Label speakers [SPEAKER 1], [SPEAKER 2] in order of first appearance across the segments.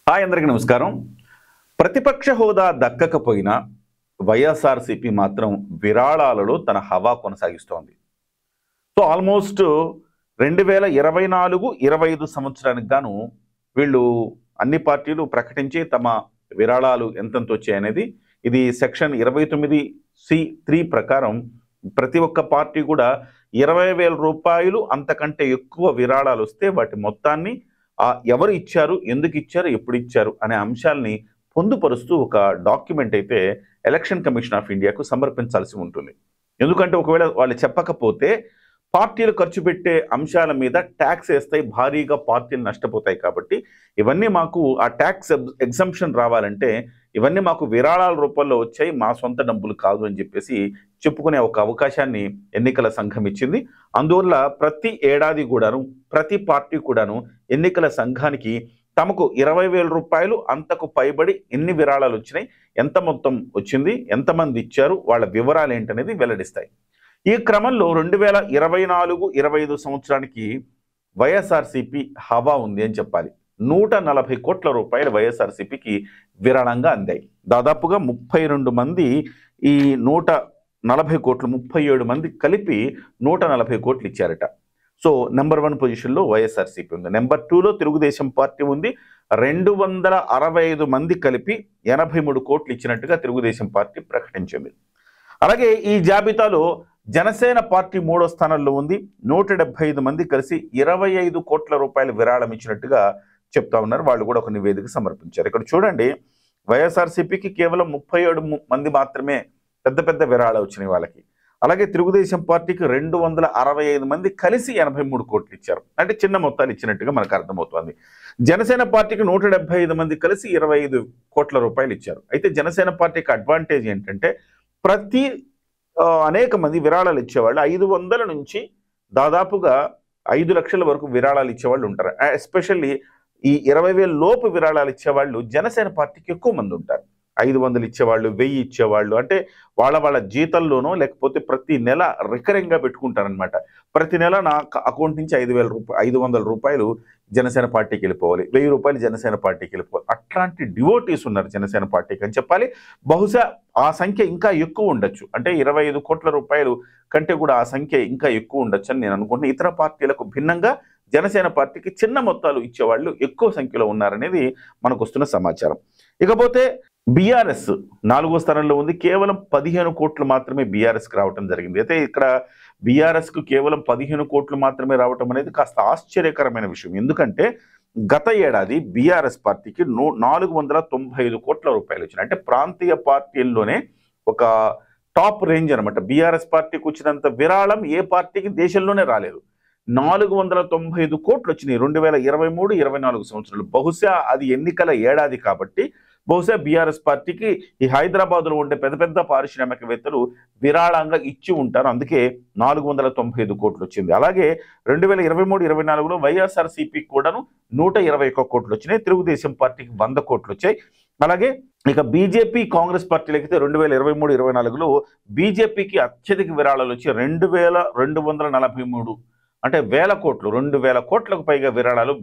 [SPEAKER 1] Hi అందరికీ నమస్కారం. ప్రతిపక్ష హోదా దక్కకపోయినా వైఎస్ఆర్సీపీ మాత్రం విరాళాలలో తన హవా కొనసాగిస్తోంది. సో ఆల్మోస్ట్ 2024-25 సంవత్సరానికి గాను వీళ్ళు అన్ని పార్టీలు ప్రకటించి తమ విరాళాలు ఎంతెంత వచ్చాయనేది. ఇది సెక్షన్ 29C(3) ప్రకారం ప్రతి ఒక్క పార్టీ కూడా 20,000 రూపాయలు అంతకంటే ఎక్కువ విరాళాలు వస్తే వాటి మొత్తాన్ని ఎవరు ఇచ్చారు, ఎందుకు ఇచ్చారు, ఎప్పుడు ఇచ్చారు అనే అంశాలని పొందుపరుస్తూ ఒక డాక్యుమెంట్ అయితే ఎలక్షన్ కమిషన్ ఆఫ్ ఇండియాకు సమర్పించాల్సి ఉంటుంది. ఎందుకంటే ఒకవేళ వాళ్ళు చెప్పకపోతే పార్టీలు ఖర్చు పెట్టే అంశాల మీద ట్యాక్స్ వేస్తాయి, భారీగా పార్టీలు నష్టపోతాయి. కాబట్టి ఇవన్నీ మాకు ఆ ట్యాక్స్ ఎగ్జంప్షన్ రావాలంటే ఇవన్నీ మాకు విరాళాల రూపంలో వచ్చాయి, మా సొంత డబ్బులు కాదు అని చెప్పేసి చెప్పుకునే ఒక అవకాశాన్ని ఎన్నికల సంఘం ఇచ్చింది. అందువల్ల ప్రతి ఏడాది కూడాను ప్రతి పార్టీ కూడాను ఎన్నికల సంఘానికి తమకు 20,000 రూపాయలు అంతకు పైబడి ఎన్ని విరాళాలు వచ్చినాయి, ఎంత మొత్తం వచ్చింది, ఎంతమంది ఇచ్చారు, వాళ్ళ వివరాలు ఏంటనేది వెల్లడిస్తాయి. ఈ క్రమంలో 2024-25 సంవత్సరానికి వైఎస్ఆర్సీపీ హవా ఉంది అని చెప్పాలి. 140 కోట్ల రూపాయలు వైఎస్ఆర్సీపీకి విరాళంగా అందాయి. దాదాపుగా 32 మంది ఈ 140 కోట్లు 37 మంది కలిపి 140 కోట్లు ఇచ్చారట. సో నెంబర్ 1 పొజిషన్లో వైఎస్ఆర్సీపీ ఉంది. నెంబర్ 2లో తెలుగుదేశం పార్టీ ఉంది. 265 మంది కలిపి 83 కోట్లు ఇచ్చినట్టుగా తెలుగుదేశం పార్టీ ప్రకటించింది. అలాగే ఈ జాబితాలో జనసేన పార్టీ 3వ స్థానంలో ఉంది. 175 మంది కలిసి 25 కోట్ల రూపాయల విరాళం ఇచ్చినట్టుగా చెప్తా ఉన్నారు. వాళ్ళు కూడా ఒక నివేదిక సమర్పించారు. ఇక్కడ చూడండి, వైఎస్ఆర్సీపీకి కేవలం 37 మంది మాత్రమే పెద్ద పెద్ద విరాళాలు వచ్చినాయి వాళ్ళకి. అలాగే తెలుగుదేశం పార్టీకి 265 మంది కలిసి 83 కోట్లు ఇచ్చారు. అంటే చిన్న మొత్తాలు ఇచ్చినట్టుగా మనకు అర్థమవుతుంది. జనసేన పార్టీకి 175 మంది కలిసి 25 కోట్ల రూపాయలు ఇచ్చారు. అయితే జనసేన పార్టీకి అడ్వాంటేజ్ ఏంటంటే అనేక మంది విరాళాలు ఇచ్చేవాళ్ళు 500 నుంచి దాదాపుగా 5 లక్షల వరకు విరాళాలు ఇచ్చేవాళ్ళు ఉంటారు. ఎస్పెషల్లీ ఈ 20,000 లోపు విరాళాలు ఇచ్చేవాళ్ళు జనసేన పార్టీకి ఎక్కువ మంది ఉంటారు. 500 ఇచ్చేవాళ్ళు, 1000 ఇచ్చేవాళ్ళు, అంటే వాళ్ళ జీతంలోనో లేకపోతే ప్రతి నెల రికరింగ్గా పెట్టుకుంటారనమాట. ప్రతి నెల నా అకౌంట్ నుంచి 500 రూపాయలు జనసేన పార్టీకి వెళ్ళిపోవాలి, 1000 రూపాయలు జనసేన పార్టీకి వెళ్ళిపోవాలి. అట్లాంటి డివోటీస్ ఉన్నారు జనసేన పార్టీకి అని చెప్పాలి. బహుశా ఆ సంఖ్య ఇంకా ఎక్కువ ఉండొచ్చు. అంటే 25 కోట్ల రూపాయలు కంటే కూడా ఆ సంఖ్య ఇంకా ఎక్కువ ఉండొచ్చు అని నేను అనుకుంటున్నాను. ఇతర పార్టీలకు భిన్నంగా జనసేన పార్టీకి చిన్న మొత్తాలు ఇచ్చేవాళ్ళు ఎక్కువ సంఖ్యలో ఉన్నారనేది మనకు వస్తున్న సమాచారం. ఇకపోతే బీఆర్ఎస్ 4వ స్థానంలో ఉంది. కేవలం 15 కోట్లు మాత్రమే బీఆర్ఎస్కి రావటం జరిగింది. అయితే ఇక్కడ బీఆర్ఎస్కు కేవలం 15 కోట్లు మాత్రమే రావటం అనేది కాస్త ఆశ్చర్యకరమైన విషయం. ఎందుకంటే గత ఏడాది బీఆర్ఎస్ పార్టీకి 495 కోట్ల రూపాయలు వచ్చినాయి. అంటే ప్రాంతీయ పార్టీల్లోనే ఒక టాప్ రేంజ్ అనమాట. బీఆర్ఎస్ పార్టీకి వచ్చినంత విరాళం ఏ పార్టీకి దేశంలోనే రాలేదు. 495 కోట్లు వచ్చినాయి 2023-24 సంవత్సరాలు. బహుశా అది ఎన్నికల ఏడాది కాబట్టి బహుశా బీఆర్ఎస్ పార్టీకి ఈ హైదరాబాద్లో ఉండే పెద్ద పెద్ద పారిశ్రామికవేత్తలు విరాళంగా ఇచ్చి ఉంటారు. అందుకే 495 కోట్లు వచ్చింది. అలాగే 2023-24లో వైఎస్ఆర్సీపీకి కూడాను 121 కోట్లు వచ్చినాయి. తెలుగుదేశం పార్టీకి 100 కోట్లు వచ్చాయి. అలాగే ఇక బీజేపీ కాంగ్రెస్ పార్టీలకైతే 2023-24లో బీజేపీకి అత్యధిక విరాళాలు వచ్చి 2243, అంటే 1000 కోట్లు, 2000 కోట్లకు పైగా విరాళాలు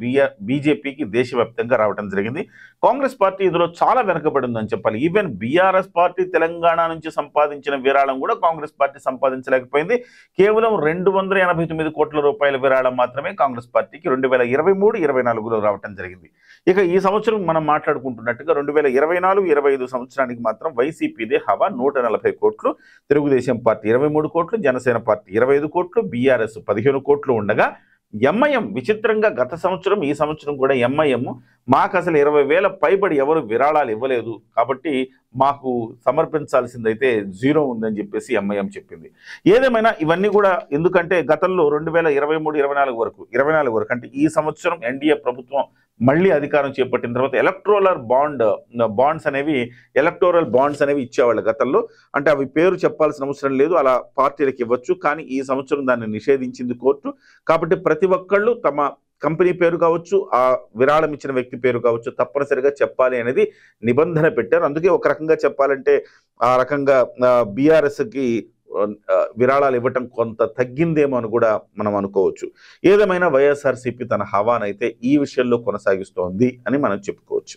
[SPEAKER 1] బీజేపీకి దేశవ్యాప్తంగా రావడం జరిగింది. కాంగ్రెస్ పార్టీ ఇందులో చాలా వెనకబడి ఉందని చెప్పాలి. ఈవెన్ బీఆర్ఎస్ పార్టీ తెలంగాణ నుంచి సంపాదించిన విరాళం కూడా కాంగ్రెస్ పార్టీ సంపాదించలేకపోయింది. కేవలం 289 కోట్ల రూపాయల విరాళం మాత్రమే కాంగ్రెస్ పార్టీకి 2023-24లో రావడం జరిగింది. ఇక ఈ సంవత్సరం మనం మాట్లాడుకుంటున్నట్టుగా 2024-25 సంవత్సరానికి మాత్రం వైసీపీదే హవా. 140 కోట్లు, తెలుగుదేశం పార్టీ 23 కోట్లు, జనసేన పార్టీ 25 కోట్లు, బీఆర్ఎస్ 15 కోట్లు ఉండగా ఎంఐఎం విచిత్రంగా గత సంవత్సరం ఈ సంవత్సరం కూడా ఎంఐఎం మాకు అసలు 20,000 పైబడి ఎవరు విరాళాలు ఇవ్వలేదు, కాబట్టి మాకు సమర్పించాల్సిందైతే 0 ఉందని చెప్పేసి ఎంఐఎం చెప్పింది. ఏదేమైనా ఇవన్నీ కూడా ఎందుకంటే గతంలో 2023-24 వరకు అంటే ఈ సంవత్సరం ఎన్డీఏ ప్రభుత్వం మళ్ళీ అధికారం చేపట్టిన తర్వాత ఎలక్టోరల్ బాండ్స్ అనేవి ఇచ్చేవాళ్ళు గతంలో. అంటే అవి పేరు చెప్పాల్సిన అవసరం లేదు, అలా పార్టీలకు ఇవ్వచ్చు. కానీ ఈ సంవత్సరం దాన్ని నిషేధించింది కోర్టు. కాబట్టి ప్రతి ఒక్కళ్ళు తమ కంపెనీ పేరు కావచ్చు, ఆ విరాళం ఇచ్చిన వ్యక్తి పేరు కావచ్చు, తప్పనిసరిగా చెప్పాలి అనేది నిబంధన పెట్టారు. అందుకే ఒక రకంగా చెప్పాలంటే ఆ రకంగా బీఆర్ఎస్కి విరాళాలు ఇవ్వటం కొంత తగ్గిందేమో అని కూడా మనం అనుకోవచ్చు. ఏదేమైనా వైఎస్ఆర్సీపీ తన హవానైతే ఈ విషయంలో కొనసాగిస్తోంది అని మనం చెప్పుకోవచ్చు.